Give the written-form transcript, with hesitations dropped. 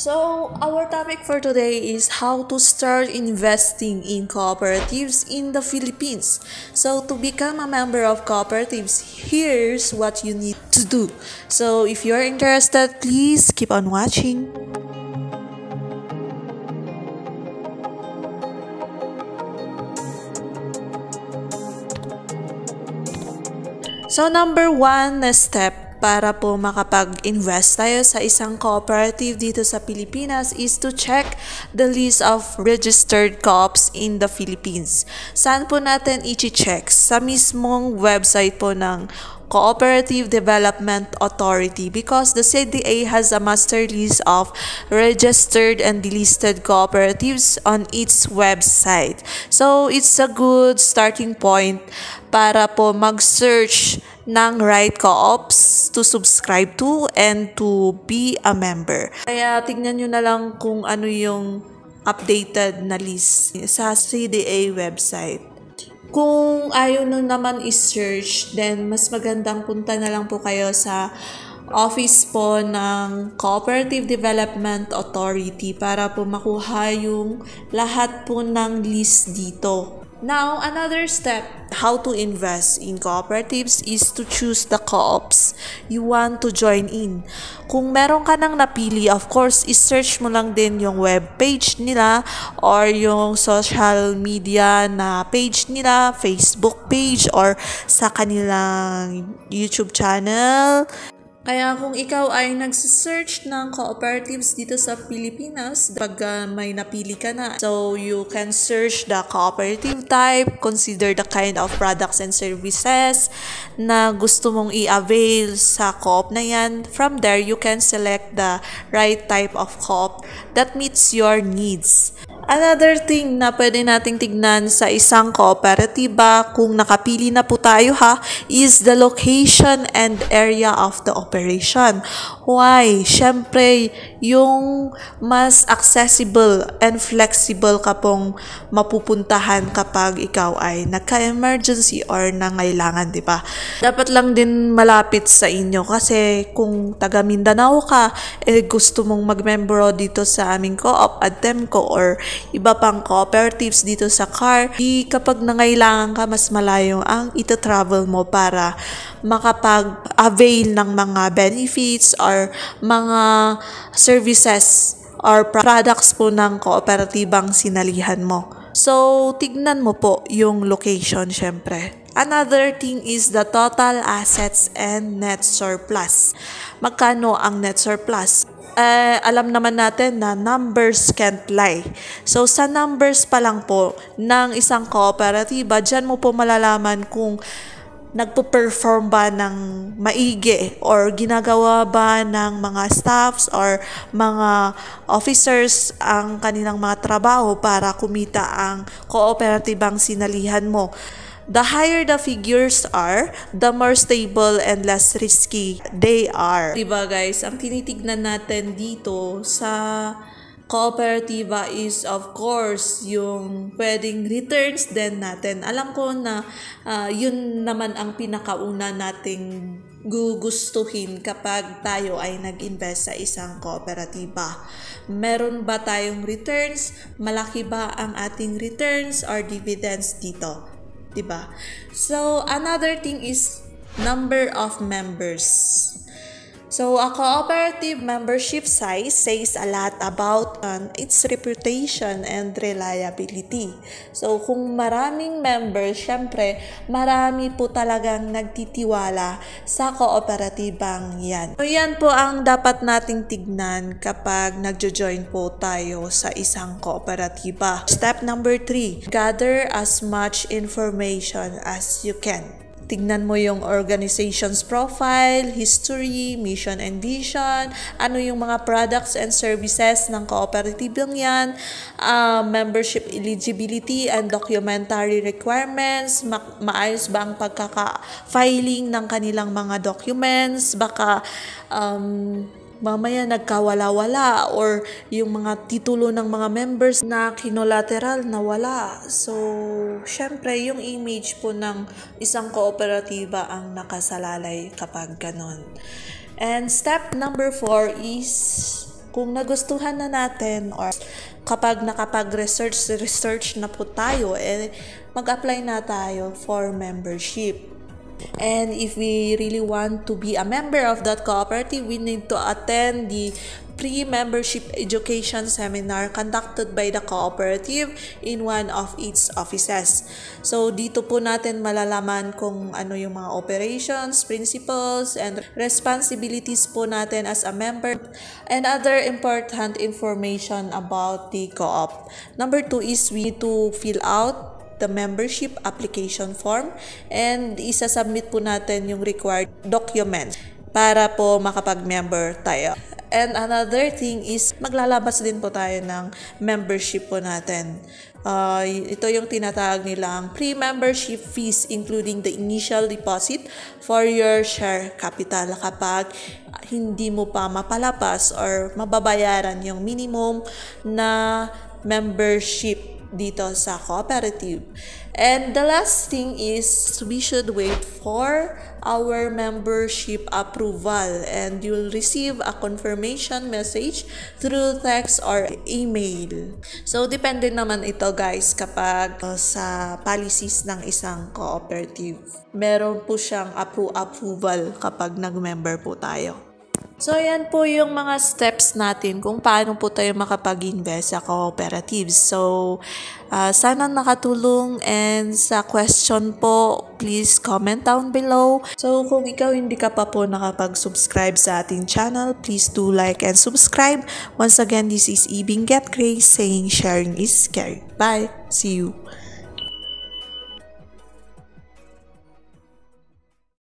So, our topic for today is how to start investing in cooperatives in the Philippines. So, to become a member of cooperatives, here's what you need to do. So, if you're interested, please keep on watching. So, number one na step para po makapag-invest tayo sa isang cooperative dito sa Pilipinas is to check the list of registered co-ops in the Philippines. Saan po natin i-check? Sa mismong website po ng Cooperative Development Authority, because the CDA has a master list of registered and delisted cooperatives on its website. So, it's a good starting point para po mag-search ng right co-ops to subscribe to and to be a member. Kaya tignan nyo na lang kung ano yung updated na list sa CDA website. Kung ayaw nyo naman i-search, then mas magandang punta na lang po kayo sa office po ng Cooperative Development Authority para po makuha yung lahat po ng list dito. Now, another step how to invest in cooperatives is to choose the co-ops you want to join in. Kung meron ka nang napili, of course, i-search mo lang din yung web page nila or yung social media na page nila, Facebook page or sa kanilang YouTube channel. Kaya kung ikaw ay nagsisearch ng cooperatives dito sa Pilipinas, pag may napili ka na, so you can search the cooperative type, consider the kind of products and services na gusto mong i-avail sa co-op na yan. From there, you can select the right type of co-op that meets your needs. Another thing na pwede nating tignan sa isang kooperatiba kung nakapili na po tayo is the location and area of the operation. Why? Syempre, yung mas accessible and flexible ka pong mapupuntahan kapag ikaw ay nagka-emergency or nangailangan, di ba? Dapat lang din malapit sa inyo kasi kung taga Mindanao ka, gusto mong mag-membro dito sa aming co-op, Adtemco or iba pang cooperatives dito sa CAR, kapag nangailangan ka, mas malayo ang ito-travel mo para makapag-avail ng mga benefits or mga services or products po ng kooperatibang sinalihan mo. So, tignan mo po yung location syempre. Another thing is the total assets and net surplus. Magkano ang net surplus? Alam naman natin na numbers can't lie. So, sa numbers pa lang po ng isang kooperatiba, dyan mo po malalaman kung nagpo-perform ba ng maigi or ginagawa ba ng mga staffs or mga officers ang kanilang mga trabaho para kumita ang kooperatibang sinalihan mo. The higher the figures are, the more stable and less risky they are. Diba guys, ang tinitignan natin dito sa kooperatiba is of course yung pwedeng returns din natin. Alam ko na yun naman ang pinakauna nating gugustuhin kapag tayo ay nag-invest sa isang kooperatiba. Meron ba tayong returns? Malaki ba ang ating returns or dividends dito? Diba? So, another thing is number of members. So, a cooperative membership size says a lot about its reputation and reliability. So, kung maraming members, syempre, marami po talagang nagtitiwala sa kooperatibang yan. So, yan po ang dapat nating tignan kapag nagjo-join po tayo sa isang kooperatiba. Step number 3, gather as much information as you can. Tignan mo yung organization's profile, history, mission and vision, ano yung mga products and services ng kooperatibang yan, membership eligibility and documentary requirements, maayos ba ang pagkaka-filing ng kanilang mga documents, baka mamaya nagkawala-wala or yung mga titulo ng mga members na kinolateral na wala. So, syempre, yung image po ng isang kooperatiba ang nakasalalay kapag ganon. And step number 4 is kung nagustuhan na natin or kapag nakapag-research na po tayo, mag-apply na tayo for membership. And if we really want to be a member of that cooperative, we need to attend the pre-membership education seminar conducted by the cooperative in one of its offices. So, dito po natin malalaman kung ano yung mga operations, principles, and responsibilities po natin as a member and other important information about the co-op. Number 2 is we need to fill out the membership application form and isasubmit po natin yung required documents para po makapag-member tayo. And another thing is maglalabas din po tayo ng membership po natin. Ito yung tinatawag nilang pre-membership fees including the initial deposit for your share capital kapag hindi mo pa mapalapas or mababayaran yung minimum na membership dito sa cooperative. And the last thing is we should wait for our membership approval and you'll receive a confirmation message through text or email. So, depende naman ito guys kapag sa policies ng isang cooperative. Meron po siyang approval kapag nag-member po tayo. So, yan po yung mga steps natin kung paano po tayo makapag-invest sa cooperatives. So, sana nakatulong and sa question po, please comment down below. So, kung ikaw hindi ka pa po nakapag-subscribe sa ating channel, please do like and subscribe. Once again, this is Ibing Get Grace saying sharing is caring. Bye! See you!